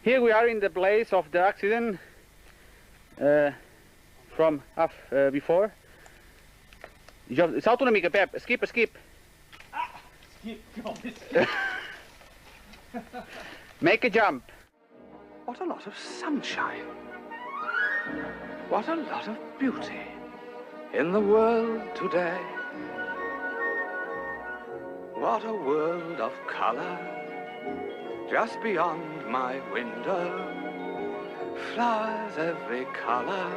Here we are in the place of the accident from before. Salta una mica, Pep. Skip. Skip. Make a jump. What a lot of sunshine. What a lot of beauty in the world today. What a world of color. Just beyond my window, flowers every color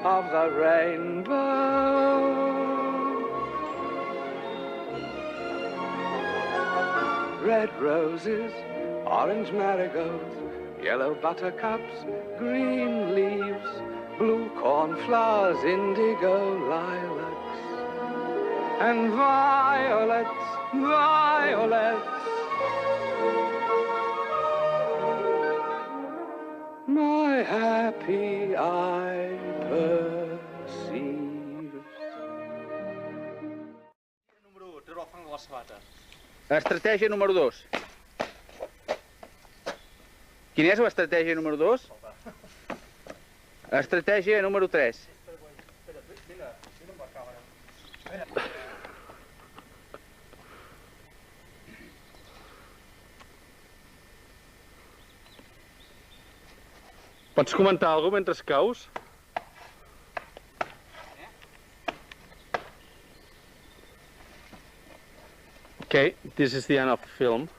of the rainbow. Red roses, orange marigolds, yellow buttercups, green leaves, blue cornflowers, indigo lilacs, and violets, violets. My happy eye perceives. Número 1, treure el fang de les sabates. Estratègia número 2. Quina és l'estratègia número 2? Estratègia número 3. Espera, vine amb la càmera. Pots comentar alguna cosa mentre caus? Okay, this is the end of the film.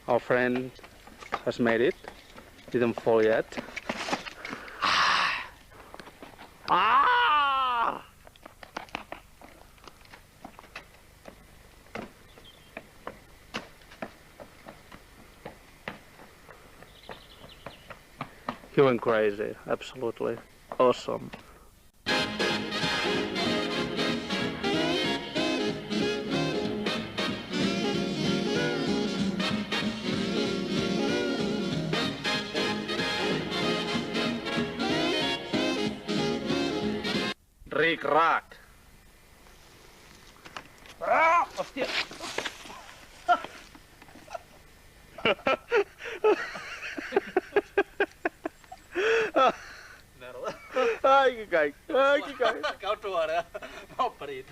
Our friend has made it. Didn't fall yet. Ah! He went crazy, absolutely awesome. Rick Rack. Ah, hòstia! Merda. Ai, que caic! Ai, que caic! Cau tu ara. Mal parit.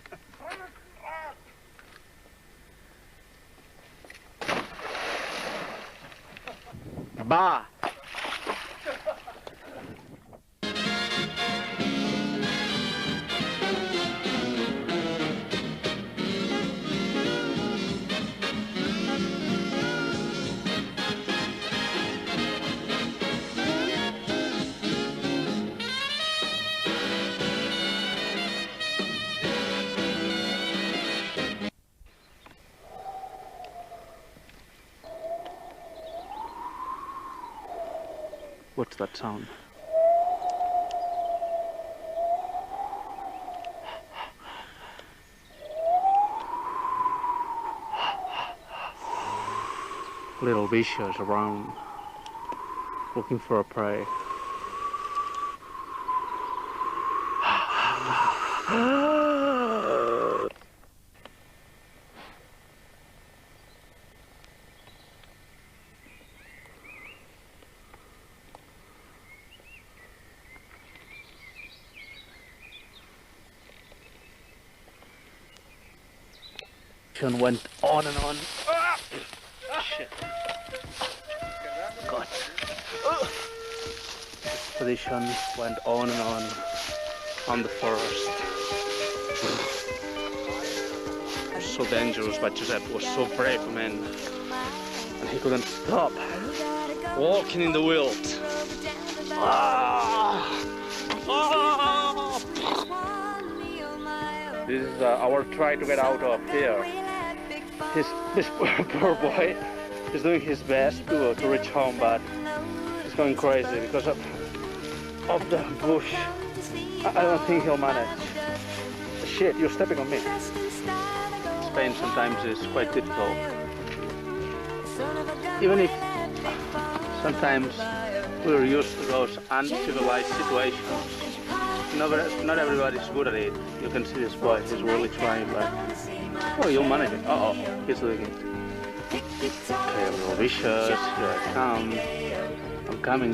Va! What's that sound? Little vicious around, looking for a prey. Went on and on. Shit. God. This expedition went on and on the forest. It was so dangerous, but Josep was so brave, man. And he couldn't stop walking in the wild. This is our try to get out of here. This poor boy is doing his best to reach home, but he's going crazy because of the bush. I don't think he'll manage. Shit, you're stepping on me. Spain sometimes is quite difficult. Even if sometimes we're used to those uncivilized situations, not everybody's good at it. You can see this boy, he's really trying, but oh, you'll manage it. Uh-oh, he's doing it. Okay, little vicious, here I come. I'm coming.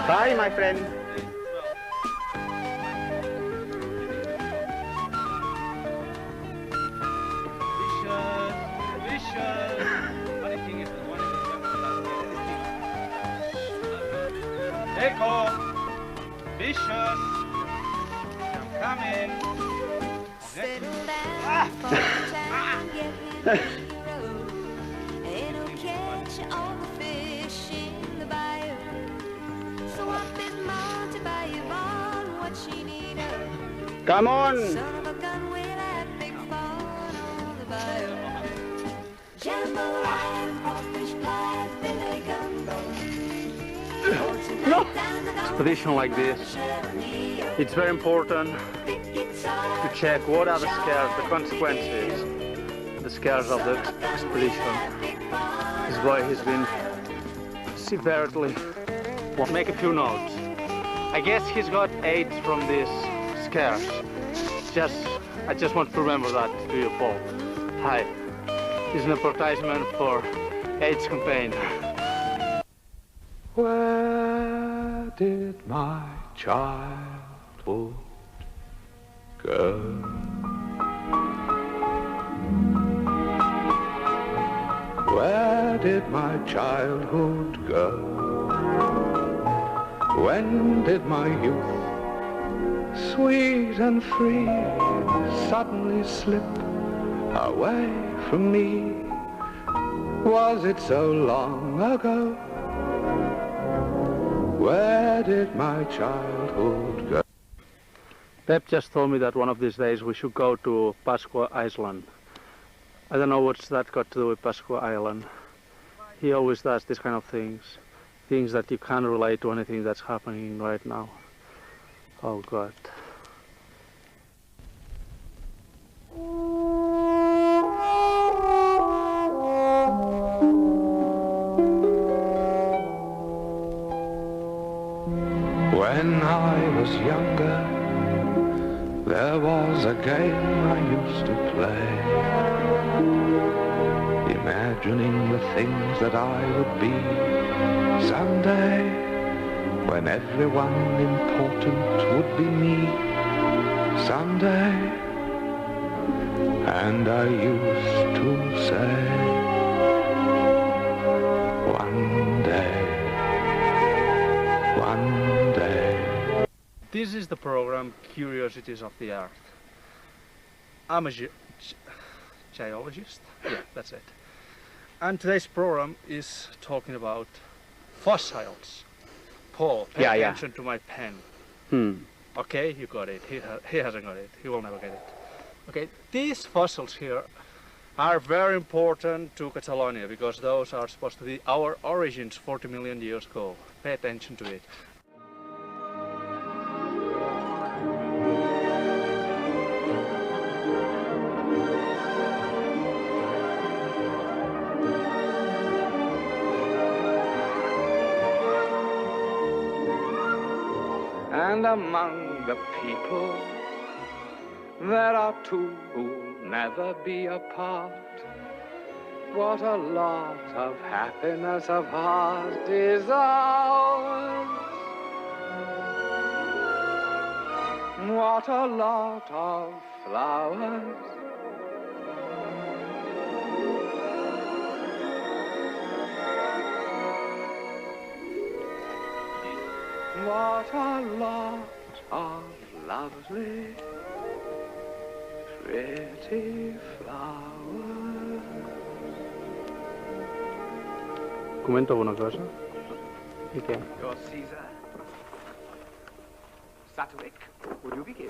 Bye, my friend. Vicious. Funny thing is, the one in the Echo. Vicious. I'm coming. Settle down before the time get hero. Ain't no catch all the fish in the bayou. So I bid Monty by Yvonne what she need of. Come on. Son of a gun will have big fun on the bayou. Jambalaya, crawfish pie, Billy gumbo. Expedition like this, it's very important to check what are the scares, the consequences, the scares of the expedition. This boy has been severely. Well, make a few notes. I guess he's got AIDS from these scares. I just want to remember that to you, Paul. Hi. This is an advertisement for AIDS campaign. Where did my childhood go? Where did my childhood go? When did my youth, sweet and free, suddenly slip away from me? Was it so long ago? Where did my childhood go? Pep just told me that one of these days we should go to Pasqua Island. I don't know what's that got to do with Pasqua Island. He always does these kind of things. Things that you can't relate to anything that's happening right now. Oh God. When I was younger, there was a game I used to play, imagining the things that I would be someday, when everyone important would be me someday. And I used to say, one day, one day. This is the program Curiosities of the Earth. I'm a geologist. Yeah, that's it. And today's program is talking about fossils. Paul, pay attention to my pen. Okay, you got it. He hasn't got it. He will never get it. Okay, these fossils here are very important to Catalonia because those are supposed to be our origins 40 million years ago. Pay attention to it. And among the people, there are two who'll never be apart. What a lot of happiness of heart is ours. What a lot of flowers. What a lot of lovely, pretty flowers. Comento una cosa. ¿Y qué? Your Caesar, Satiric, would you begin?